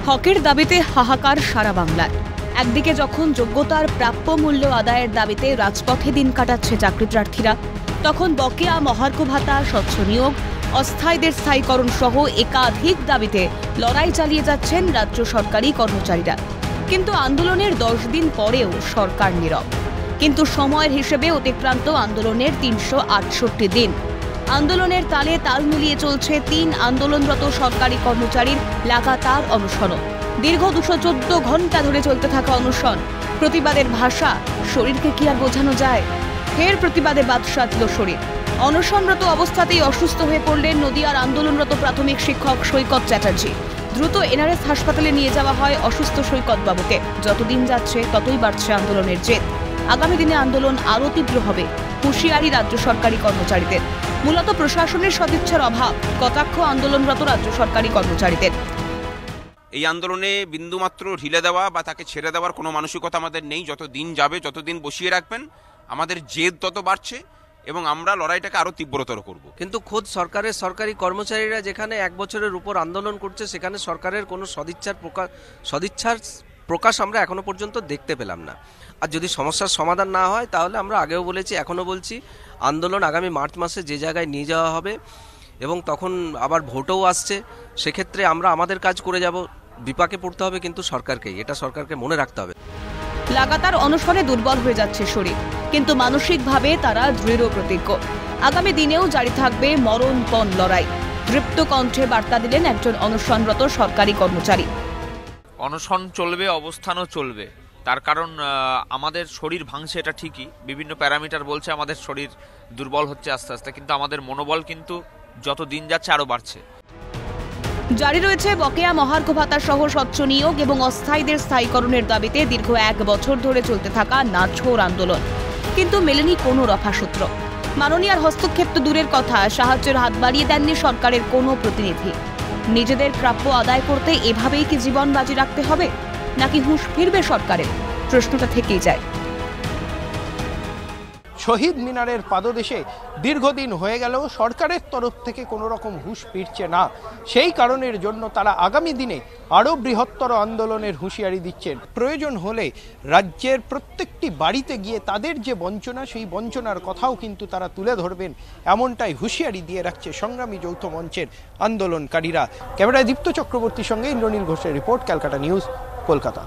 হকের দাবিতে হাহাকার সারা বাংলায়। একদিকে যখন যোগ্যতার প্রাপ্য মূল্য আদায়ের দাবিতে রাজপথে দিন কাটাচ্ছে চাকরিপ্রার্থীরা, তখন বকেয়া মহার্ঘ ভাতা, স্বচ্ছ নিয়োগ, অস্থায়ীদের স্থায়ীকরণ সহ একাধিক দাবিতে লড়াই চালিয়ে যাচ্ছেন রাজ্য সরকারি কর্মচারীরা। কিন্তু আন্দোলনের 10 দিন পরেও সরকার নীরব। কিন্তু সময়ের হিসেবে অতিক্রান্ত আন্দোলনের 368 দিন। আন্দোলনের তালে তাল মিলিয়ে চলছে 3 আন্দোলনরত সরকারি কর্মচারীর লাগাতার অনশন। দীর্ঘ 214 ঘন্টা ধরে চলতে থাকা অনশন, প্রতিবাদের ভাষা, শরীরকে কি আর বোঝানো যায়? ফের প্রতিবাদে বাদ সাধল শরীর। অনশনরত অবস্থাতেই অসুস্থ হয়ে পড়লেন নদিয়ার আন্দোলনরত প্রাথমিক শিক্ষক সৈকত চ্যাটার্জি। দ্রুত এনআরএস হাসপাতালে নিয়ে যাওয়া হয় অসুস্থ সৈকত বাবুকে। যতদিন যাচ্ছে ততই বাড়ছে আন্দোলনের জেদ। আগামী দিনে আন্দোলন আরও তীব্র হবে, হুঁশিয়ারি রাজ্য সরকারি কর্মচারীদের। মূলত প্রশাসনের সদিচ্ছার অভাব, কটাক্ষ আন্দোলনরত রাজ্য সরকারি কর্মচারীদের। এই আন্দোলনে বিন্দুমাত্র ঢিলে দেওয়া বা তাকে ছেড়ে দেওয়ার কোনো মানসিকতা আমাদের নেই। যত দিন যাবে, যতদিন বসিয়ে রাখবেন, আমাদের জেদ তত বাড়ছে এবং আমরা লড়াইটাকে আরো তীব্রতর করব। কিন্তু খোদ সরকারের সরকারি কর্মচারীরা যেখানে 1 বছরের উপর আন্দোলন করছে, সেখানে সরকারের কোনো সদিচ্ছার প্রকাশ আমরা এখনো পর্যন্ত দেখতে পেলাম না। আর যদি সমস্যার সমাধান না হয়, তাহলে আমরা আগেও বলেছি, এখনো বলছি, আন্দোলন আগামী মার্চ মাসে যে জায়গায় নিয়ে যাওয়া হবে এবং তখন আবার ভোটও আসছে, সেক্ষেত্রে আমরা আমাদের কাজ করে যাব। বিপাকে পড়তে হবে কিন্তু সরকারকেই, এটা সরকারকে মনে রাখতে হবে। লাগাতার অনশনে দুর্বল হয়ে যাচ্ছে শরীর, কিন্তু মানসিকভাবে তারা দৃঢ় প্রতিজ্ঞ। আগামী দিনেও জারি থাকবে মরণপণ লড়াই। দৃপ্ত কণ্ঠে বার্তা দিলেন একজন অনশনরত সরকারি কর্মচারী। অনশন চলবে, অবস্থানও চলবে। তার কারণ আমাদের শরীর ভাঙছে, এটা ঠিকই। বিভিন্ন প্যারামিটার বলছে আমাদের শরীর দুর্বল হচ্ছে আস্তে আস্তে, কিন্তু আমাদের মনোবল কিন্তু যত দিন যাচ্ছে আরো বাড়ছে। জারি রয়েছে বকেয়া মহার্ঘ ভাতা সহ স্বচ্ছ নিয়োগ এবং অস্থায়ীদের স্থায়ীকরণের দাবিতে দীর্ঘ 1 বছর ধরে চলতে থাকা নাছোড় আন্দোলন। কিন্তু মেলেনি কোনো রফাসূত্র। মাননীয়ার হস্তক্ষেপ তো দূরের কথা, সাহায্যের হাত বাড়িয়ে দেননি সরকারের কোনো প্রতিনিধি। নিজেদের প্রাপ্য আদায় করতে এভাবেই কি জীবন বাজি রাখতে হবে, নাকি হুঁশ ফিরবে সরকারের? প্রশ্নটা থেকেই যায়। শহীদ মিনারের পাদদেশে দীর্ঘদিন হয়ে গেলেও সরকারের তরফ থেকে কোনো রকম হুঁশ ফিরছে না। সেই কারণের জন্য তারা আগামী দিনে আরও বৃহত্তর আন্দোলনের হুঁশিয়ারি দিচ্ছেন। প্রয়োজন হলে রাজ্যের প্রত্যেকটি বাড়িতে গিয়ে তাদের যে বঞ্চনা, সেই বঞ্চনার কথাও কিন্তু তারা তুলে ধরবেন, এমনটাই হুঁশিয়ারি দিয়ে রাখছে সংগ্রামী যৌথ মঞ্চের আন্দোলনকারীরা। ক্যামেরায় দীপ্ত চক্রবর্তীর সঙ্গে ইন্দ্রনীল ঘোষের রিপোর্ট, ক্যালকাটা নিউজ, কলকাতা।